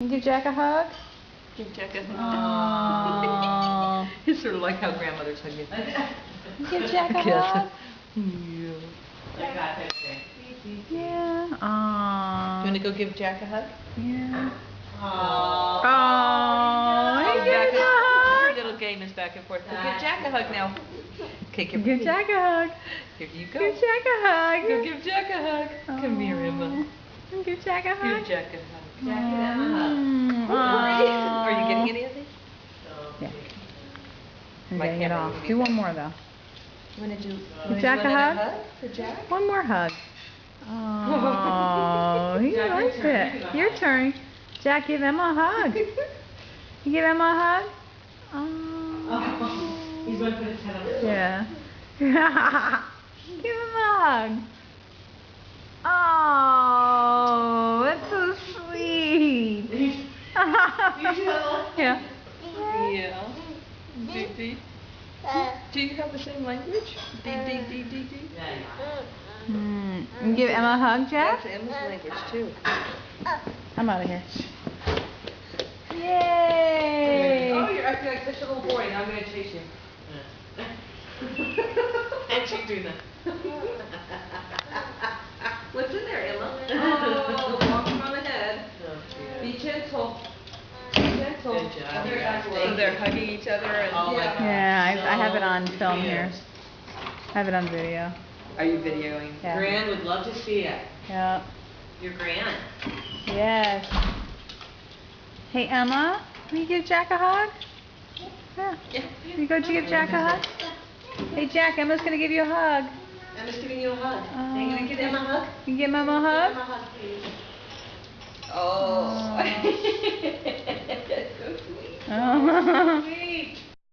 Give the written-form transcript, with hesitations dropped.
Give Jack a hug? Give Jack a hug. It's sort of like how grandmothers hug you. Give Jack a hug? Yeah. Yeah. You want to go give Jack a hug? Yeah. Oh, Jack a hug. Your little game is back and forth. Go give Jack a hug now. Okay, Give Jack a hug. Here you go. Give Jack a hug. Go give Jack a hug. Come here, Emma. Give Jack a hug. Give Jack a hug. Jack and Emma hug. Are you getting any of these? Yeah. I'm getting it off. Do one more though. You want to do Jack a hug? For Jack? One more hug. Oh, he likes it. Your turn. Jack, give Emma a hug. You give Emma a hug? Oh. He's going to put his head on the floor. Yeah. Give him a hug. Oh, that's so sweet. Yeah. Yeah. Do you have the same language? D. You give Emma a hug, Jack? That's Emma's language too. I'm out of here. Yay! Oh, you're acting like such a little boy. Now I'm going to chase you. And she's doing that. What's in there, Emma? Oh, walk him on the head. Be gentle. Be gentle. Good job. So they're hugging each other and Yeah, I have it on film here. I have it on video. Are you videoing? Yeah. Gran would love to see it. Yeah. Your Gran. Yes. Hey Emma, will you give Jack a hug? Yeah. You go to give Jack a hug? Hey Jack, Emma's gonna give you a hug. Emma's giving you a hug. Are you going to give Emma a hug? You give Emma a hug? Emma a hug, please. Oh. So sweet. Oh. Sweet.